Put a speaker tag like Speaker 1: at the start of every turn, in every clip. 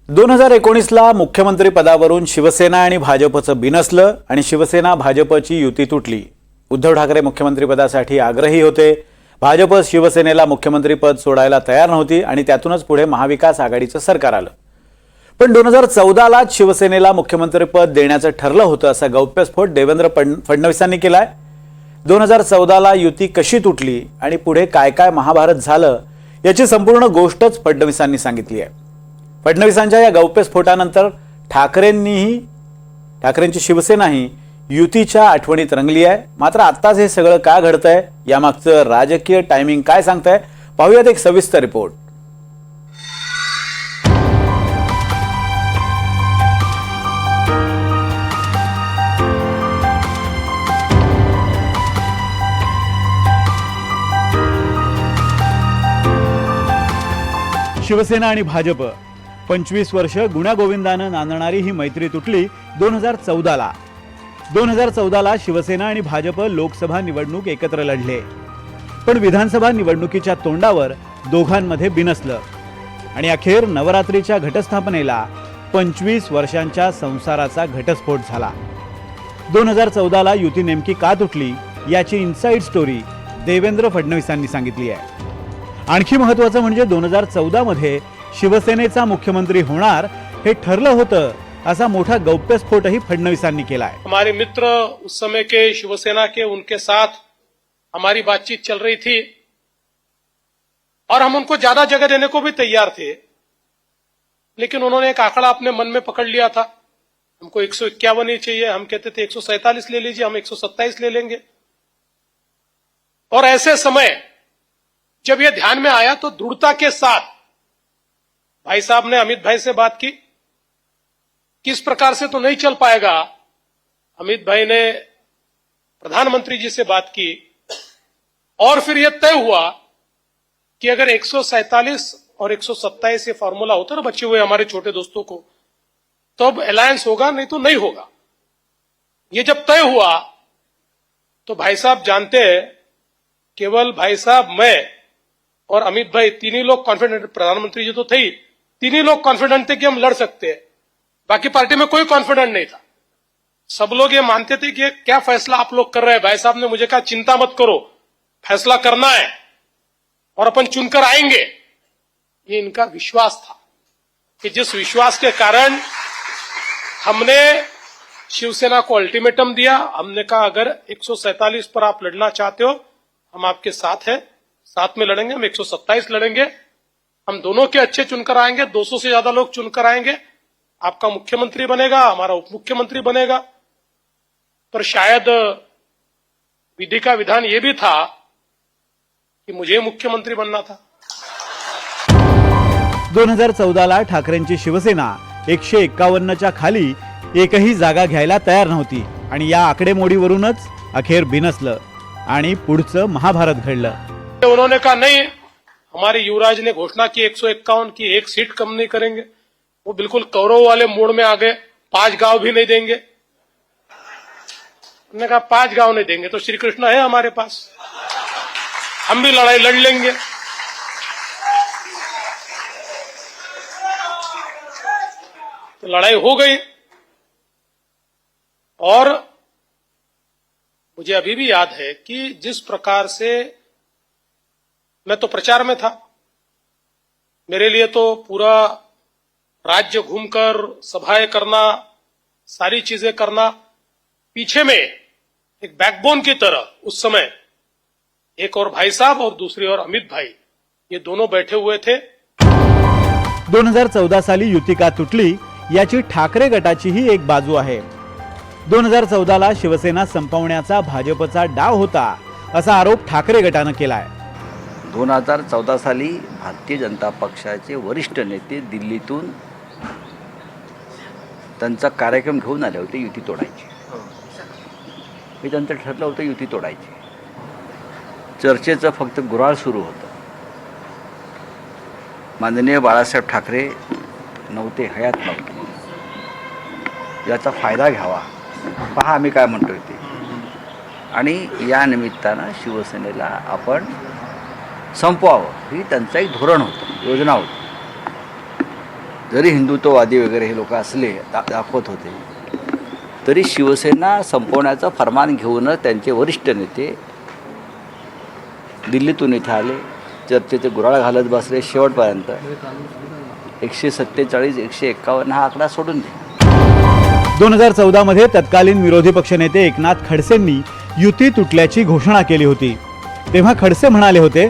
Speaker 1: 2019ला मुख्यमंत्री पदावरून शिवसेना आणि भाजपचं बिनसलं आणि शिवसेना भाजपची युती तुटली। उद्धव ठाकरे मुख्यमंत्रीपदासाठी आग्रही होते। भाजप शिवसेनेला मुख्यमंत्रीपद सोडायला तयार नव्हती आणि त्यातूनच पुढे महाविकास आघाडीचं सरकार आलं। पण 2014लाच शिवसेनेला मुख्यमंत्रीपद देण्याचं ठरलं होतं असा गौप्यस्फोट देवेंद्र फडणवीसांनी केलाय। 2014ला युती कशी तुटली आणि पुढे काय काय महाभारत झालं याची संपूर्ण गोष्टच फडणवीसांनी सांगितली आहे। फडणवीसांच्या या गौप्यस्फोटानंतर ठाकरेंची शिवसेनाही युतीच्या आठवणीत रंगली आहे। मात्र आत्ताच हे सगळं का घडतंय, यामागचं राजकीय टायमिंग काय सांगतंय, पाहूयात एक सविस्तर रिपोर्ट। शिवसेना आणि भाजप 25 वर्ष गुण्यागोविंदानं नांदणारी ही मैत्री तुटली 2014ला। 2014ला शिवसेना आणि भाजप लोकसभा निवडणूक एकत्र लढले, पण विधानसभा निवडणुकीच्या तोंडावर दोघांमध्ये बिनसलं आणि अखेर नवरात्रीच्या घटस्थापनेला 25 वर्षांच्या संसाराचा घटस्फोट झाला। 2014ला युती नेमकी का तुटली याची इनसाइड स्टोरी देवेंद्र फडणवीसांनी सांगितली आहे। आणखी महत्त्वाचं म्हणजे 2014मध्ये शिवसेनेचा मुख्यमंत्री होणार हे ठरलं होतं असा मोठा गौप्यस्फोटही फडणवीसांनी केलाय।
Speaker 2: हमारे मित्र उस समय के शिवसेना के, उनके साथ हमारी बातचीत चल रही थी और हम उनको ज्यादा जगह देने को भी तैयार थे, लेकिन उन्होंने एक आंकड़ा अपने मन में पकड़ लिया था। हमको 151 ही चाहिए, हम कहते थे 147 ले लीजिए, हम 127 ले लेंगे। और ऐसे समय जब यह ध्यान में आया तो दृढ़ता के साथ भाई साहब ने अमित भाई से बात की। किस प्रकार से तो नहीं चल पाएगा। अमित भाई ने प्रधानमंत्री जी से बात की और फिर यह तय हुआ कि अगर 147 और 127 ये फॉर्मूला होता ना बचे हुए हमारे छोटे दोस्तों को, तो अब अलायंस होगा, नहीं तो नहीं होगा। ये जब तय हुआ तो भाई साहब जानते हैं, केवल भाई साहब, मैं और अमित भाई तीन ही लोग कॉन्फिडेंट, प्रधानमंत्री जी तो थे ही, तीन ही लोग कॉन्फिडेंट थे कि हम लड़ सकते हैं। बाकी पार्टी में कोई कॉन्फिडेंट नहीं था। सब लोग ये मानते थे कि क्या फैसला आप लोग कर रहे हैं। भाई साहब ने मुझे कहा चिंता मत करो, फैसला करना है और अपन चुनकर आएंगे। ये इनका विश्वास था कि जिस विश्वास के कारण हमने शिवसेना को अल्टीमेटम दिया। हमने कहा अगर 147 पर आप लड़ना चाहते हो, हम आपके साथ हैं, साथ में लड़ेंगे। हम 127 लड़ेंगे, हम दोनों के अच्छे चुनकर आएंगे, 200 से ज्यादा लोग चुनकर आएंगे। आपका मुख्यमंत्री बनेगा, हमारा उप मुख्यमंत्री बनेगा। पर शायद विधि का विधान यह भी था कि मुझे मुख्यमंत्री बनना था।
Speaker 1: 2014ला ठाकरेंची शिवसेना 151च्या खाली एकही जागा घ्यायला तयार नव्हती आणि या आकडेमोडीवरूनच अखेर बिनसलं आणि पुढचं महाभारत घडलं।
Speaker 2: उन्होंने कहा नहीं, हमारे युवराज ने घोषणा की 151 की, एक सीट कम नहीं करेंगे। वो बिल्कुल कौरव वाले मोड़ में आ गए, 5 गांव भी नहीं देंगे। उन्होंने कहा 5 गांव नहीं देंगे तो श्री कृष्ण है हमारे पास, हम भी लड़ाई लड़ लेंगे। तो लड़ाई हो गई और मुझे अभी भी याद है कि जिस प्रकार से मैं तो प्रचार में था, मेरे लिए तो पूरा राज्य घूमकर सभाएं करना, सारी चीजें करना, पीछे में एक बैकबोन की तरह उस समय एक और भाई साहब और दूसरी ओर अमित भाई, ये दोनों बैठे हुए थे।
Speaker 1: 2014 साली युती का तुटली याची ठाकरे गटाची ही एक बाजू आहे। 2014ला शिवसेना संपवण्याचा भाजपचा डाव होता असा आरोप ठाकरे गटानं केलाय।
Speaker 3: 2014 साली भारतीय जनता पक्षाचे वरिष्ठ नेते दिल्लीतून त्यांचा कार्यक्रम घेऊन आले होते युती तोडायची। हे त्यांचं ठरलं होतं युती तोडायची। चर्चेचं फक्त गुऱ्हाळ सुरू होतं। माननीय बाळासाहेब ठाकरे नव्हते, हयात नव्हते। याचा फायदा घ्यावा, पहा आम्ही काय म्हणतोय ते, आणि या निमित्तानं शिवसेनेला आपण संपवावं ही त्यांचं एक धोरण होतं, योजना होती। जरी हिंदुत्ववादी वगैरे हे लोक असले दाखवत होते, तरी शिवसेना संपवण्याचं फरमान घेऊनच त्यांचे वरिष्ठ नेते दिल्लीतून इथे आले, चर्चेचे गुऱ्हाळ घालत बसले. शेवटपर्यंत 147 151 हा आकडा सोडून दिला.
Speaker 1: 2014 मध्ये तत्कालीन विरोधी पक्षनेते एकनाथ खडसेंनी युती तुटल्याची घोषणा केली होती. तेव्हा खडसे म्हणाले होते,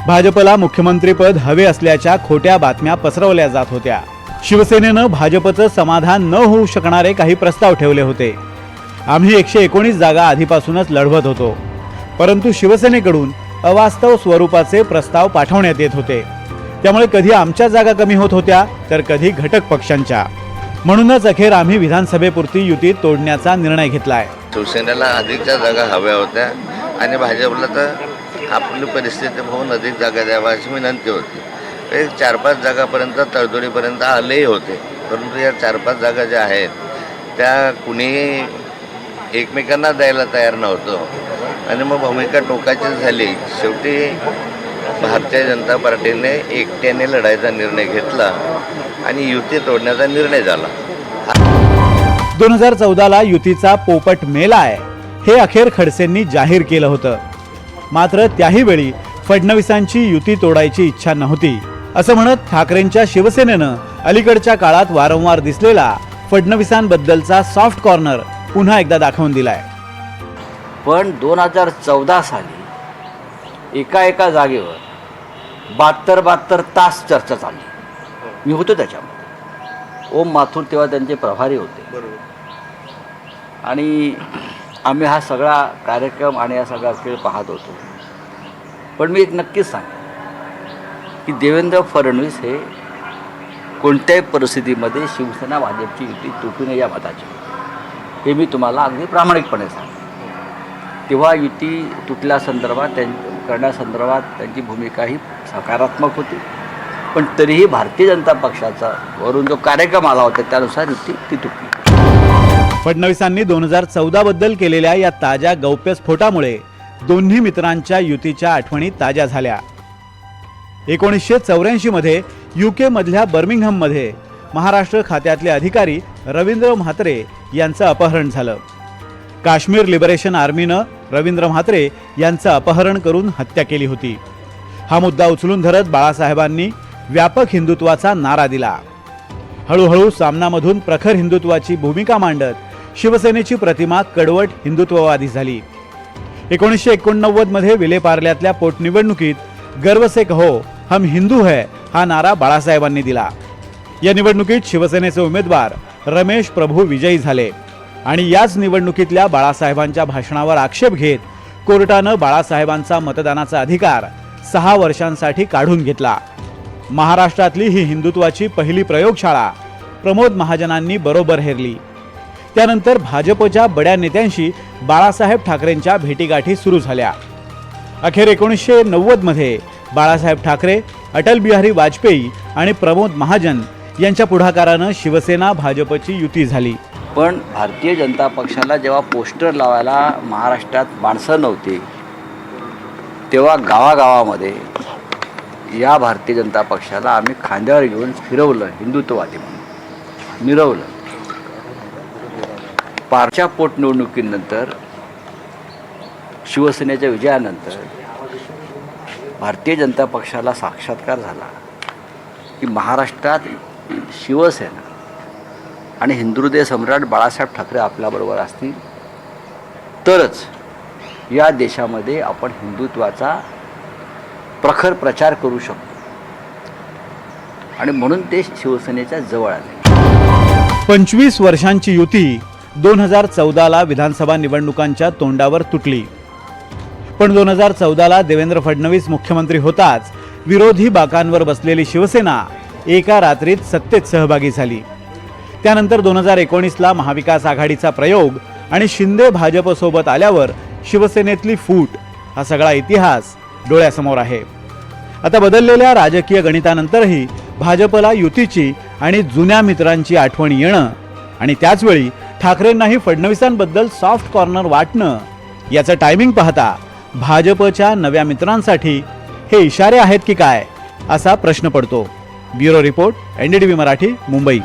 Speaker 1: भाजपला मुख्यमंत्रीपद हवे असल्याच्या खोट्या बातम्या पसरवल्या जात होत्या. शिवसेनेनं भाजपचं समाधान न होऊ शकणारे काही प्रस्ताव ठेवले होते. आम्ही 119 जागा आधीपासूनच लढवत होतो, परंतु शिवसेनेकडून अवास्तव स्वरूपाचे प्रस्ताव पाठवण्यात येत होते. त्यामुळे कधी आमच्या जागा कमी होत होत्या तर कधी घटक पक्षांच्या. म्हणूनच अखेर आम्ही विधानसभेपुरती युती तोडण्याचा निर्णय घेतलाय.
Speaker 4: शिवसेनेला अधिकच्या जागा हव्या होत्या आणि भाजपला तर आपली परिस्थिती पाहून अधिक जागा द्यावा अशी विनंती होती. 4-5 जागापर्यंत तडजोडीपर्यंत आलेही होते, परंतु या 4-5 जागा ज्या आहेत त्या कुणीही एकमेकांना द्यायला तयार नव्हतं आणि मग भूमिका टोकाची झाली. शेवटी भारतीय जनता पार्टीने एकट्याने लढायचा निर्णय घेतला आणि युती तोडण्याचा निर्णय झाला.
Speaker 1: 2014ला युतीचा पोपट मेलाय हे अखेर खडसेंनी जाहीर केलं होतं. मात्र त्याही वेळी फडणवीसांची युती तोडायची इच्छा नव्हती असं म्हणत ठाकरेंच्या शिवसेनेनं अलीकडच्या काळात वारंवार दिसलेला फडणवीसांबद्दलचा सॉफ्ट कॉर्नर पुन्हा एकदा दाखवून दिलाय.
Speaker 3: पण 2014 साली एका जागेवर 72 तास चर्चा चालली. मी होतो त्याच्यामध्ये. ओम माथुर तेव्हा त्यांचे प्रभारी होते आणि आम्ही हा सगळा कार्यक्रम आणि हा सगळा खेळ पाहत होतो. पण मी एक नक्कीच सांगेन की देवेंद्र फडणवीस हे कोणत्याही परिस्थितीमध्ये शिवसेना भाजपची युती तुटू नये या मताचे, हे मी तुम्हाला अगदी प्रामाणिकपणे सांगतो. तेव्हा युती तुटल्यासंदर्भात करण्यासंदर्भात त्यांची भूमिका ही सकारात्मक होती. पण तरीही भारतीय जनता पक्षाचा वरून जो कार्यक्रम आला होता त्यानुसार युती ती तुटली.
Speaker 1: फडणवीसांनी 2014 बद्दल केलेल्या या ताज्या गौप्यस्फोटामुळे दोन्ही मित्रांच्या युतीच्या आठवणी ताज्या झाल्या. 1984 मध्ये UK मधल्या बर्मिंगहम मध्ये महाराष्ट्र खात्यातले अधिकारी रवींद्र म्हात्रे यांचं अपहरण झालं. काश्मीर लिबरेशन आर्मीनं रवींद्र म्हात्रे यांचं अपहरण करून हत्या केली होती. हा मुद्दा उचलून धरत बाळासाहेबांनी व्यापक हिंदुत्वाचा नारा दिला. हळूहळू सामनामधून प्रखर हिंदुत्वाची भूमिका मांडत शिवसेनेची प्रतिमा कडवट हिंदुत्ववादी झाली. 1989 मध्ये विलेपार्ल्यातल्या पोटनिवडणुकीत गर्व से कहो हम हिंदू है हा नारा बाळासाहेबांनी दिला. या निवडणुकीत शिवसेनेचे उमेदवार रमेश प्रभू विजयी झाले आणि याच निवडणुकीतल्या बाळासाहेबांच्या भाषणावर आक्षेप घेत कोर्टानं बाळासाहेबांचा मतदानाचा अधिकार 6 वर्षांसाठी काढून घेतला. महाराष्ट्रातली ही हिंदुत्वाची पहिली प्रयोगशाळा प्रमोद महाजनांनी बरोबर हेरली. त्यानंतर भाजपच्या बड्या नेत्यांशी बाळासाहेब ठाकरेंच्या भेटीगाठी सुरू झाल्या. अखेर 1990 मध्ये बाळासाहेब ठाकरे, अटल बिहारी वाजपेयी आणि प्रमोद महाजन यांच्या पुढाकारानं शिवसेना भाजपची युती झाली.
Speaker 3: पण भारतीय जनता पक्षाला जेव्हा पोस्टर लावायला महाराष्ट्रात माणसं नव्हती, तेव्हा गावागावामध्ये या भारतीय जनता पक्षाला आम्ही खांद्यावर घेऊन फिरवलं, हिंदुत्ववादी म्हणून मिरवलं. पारच्या पोटनिवडणुकीनंतर शिवसेनेच्या विजयानंतर भारतीय जनता पक्षाला साक्षात्कार झाला की महाराष्ट्रात शिवसेना आणि हिंदुहृदय सम्राट बाळासाहेब ठाकरे आपल्याबरोबर असतील तरच या देशामध्ये आपण हिंदुत्वाचा प्रखर प्रचार करू शकतो आणि म्हणून ते शिवसेनेच्या जवळ आले.
Speaker 1: 25 वर्षांची युती 2014ला विधानसभा निवडणुकांच्या तोंडावर तुटली. पण 2014ला देवेंद्र फडणवीस मुख्यमंत्री होताच विरोधी बाकांवर बसलेली शिवसेना एका रात्रीत सत्तेत सहभागी झाली. त्यानंतर 2019ला महाविकास आघाडीचा प्रयोग आणि शिंदे भाजपसोबत आल्यावर शिवसेनेतली फूट हा सगळा इतिहास डोळ्यासमोर आहे. आता बदललेल्या राजकीय गणितानंतरही भाजपला युतीची आणि जुन्या मित्रांची आठवण येणं आणि त्याचवेळी ठाकरेंनाही फडणवीसांबद्दल सॉफ्ट कॉर्नर वाटणं याचं टायमिंग पाहता भाजपच्या नव्या मित्रांसाठी हे इशारे आहेत की काय असा प्रश्न पडतो. Bureau report NDTV Marathi Mumbai.